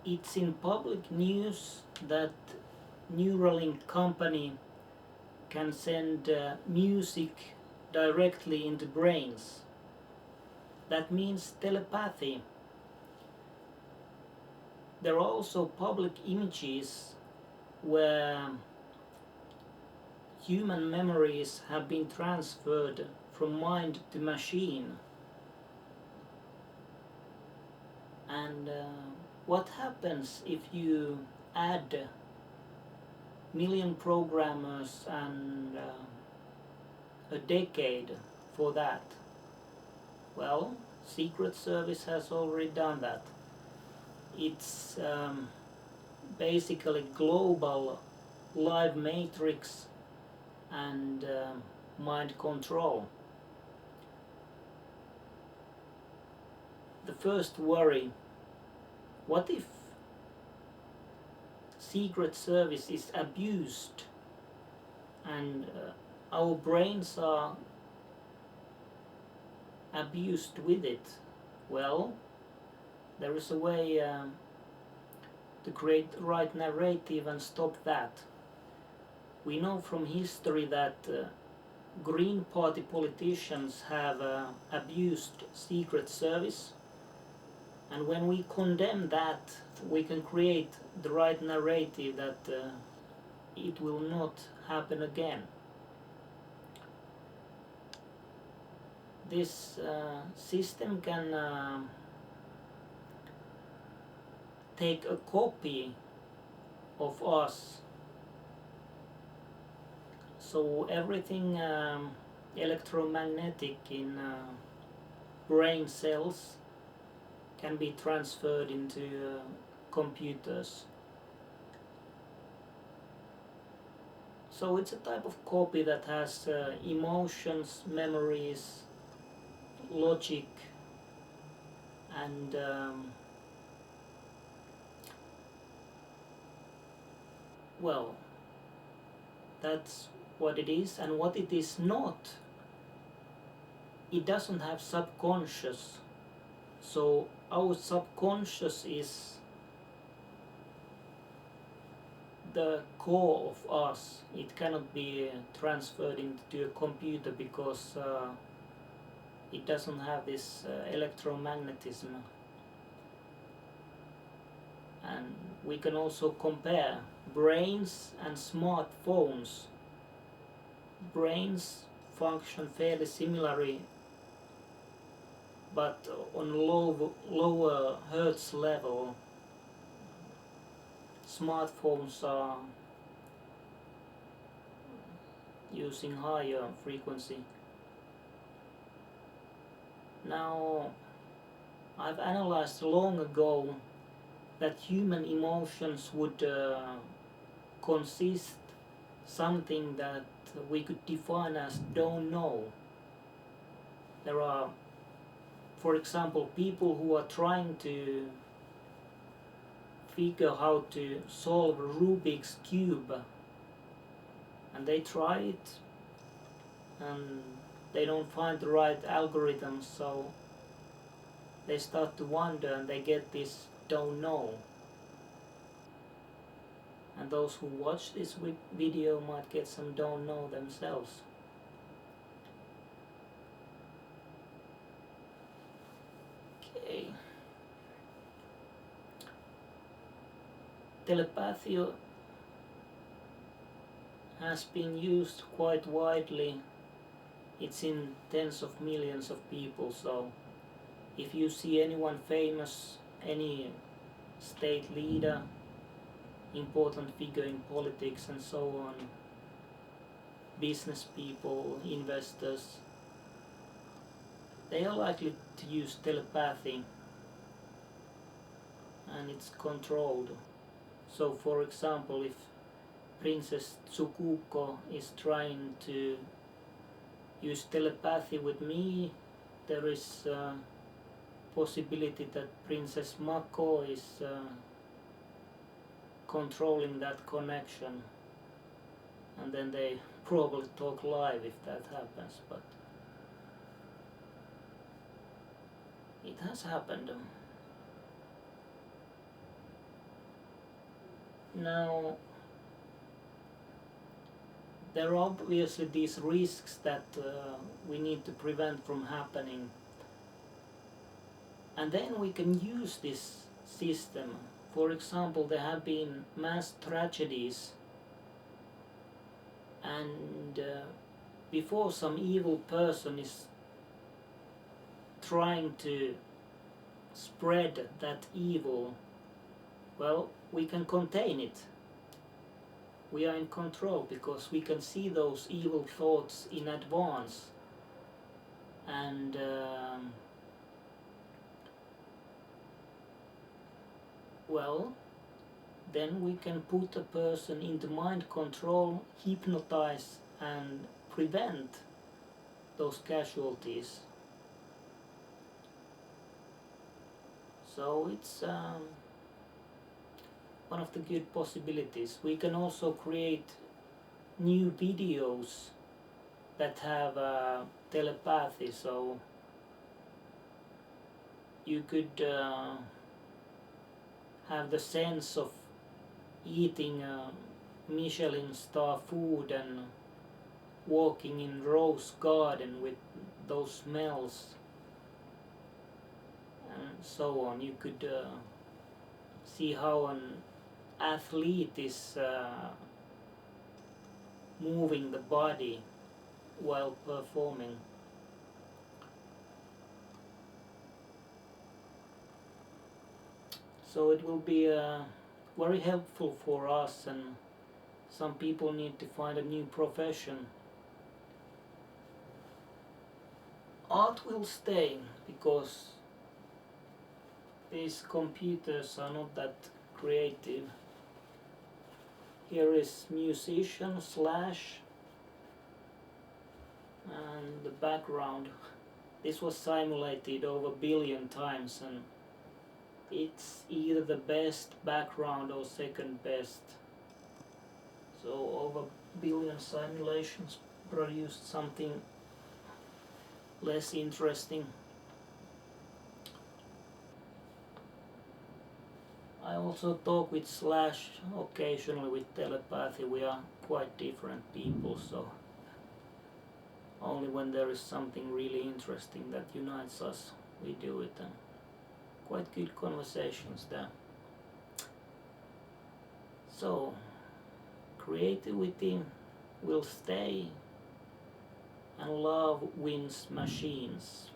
It's in public news that Neuralink company can send music directly into brains. That means telepathy. There are also public images where human memories have been transferred from mind to machine. And what happens if you add million programmers and a decade for that? Well, Secret Service has already done that. It's basically global live matrix and mind control. The first worry, what if Secret Service is abused and our brains are abused with it? Well, there is a way to create the right narrative and stop that. We know from history that Green Party politicians have abused Secret Service, and when we condemn that, we can create the right narrative that it will not happen again. This system can take a copy of us, so everything electromagnetic in brain cells can be transferred into computers. So it's a type of copy that has emotions, memories, logic, and well, that's what it is. And what it is not, it doesn't have subconscious. So our subconscious is the core of us. It cannot be transferred into a computer because it doesn't have this electromagnetism. And we can also compare brains and smartphones. Brains function fairly similarly, but on lower hertz level. Smartphones are using higher frequency. Now, I've analyzed long ago that human emotions would consist something that we could define as don't know. There are, for example, people who are trying to figure how to solve Rubik's Cube, and they try it and they don't find the right algorithm, so they start to wonder and they get this don't know. And those who watch this video might get some don't know themselves. Okay. Telepathy has been used quite widely. It's in tens of millions of people, so if you see anyone famous, any state leader, important figure in politics and so on, business people, investors, they are likely to use telepathy, and it's controlled. So for example, if Princess Tsukuko is trying to use telepathy with me, there is a possibility that Princess Mako is controlling that connection, and then they probably talk live if that happens, but it has happened. Now, there are obviously these risks that we need to prevent from happening, and then we can use this system. For example, there have been mass tragedies, and before some evil person is trying to spread that evil, well, we can contain it. We are in control because we can see those evil thoughts in advance, and well, then we can put a person into mind control, hypnotize, and prevent those casualties. So it's one of the good possibilities. We can also create new videos that have telepathy, so you could have the sense of eating Michelin star food and walking in rose garden with those smells and so on. You could see how an athlete is moving the body while performing. So it will be very helpful for us, and some people need to find a new profession. Art will stay because these computers are not that creative. Here is musician slash, and the background. This was simulated over a billion times, and it's either the best background or second best. So over a billion simulations produced something less interesting. I also talk with Slash occasionally with telepathy. We are quite different people, so only when there is something really interesting that unites us, we do it, and quite good conversations there. So, creativity will stay, and love wins machines.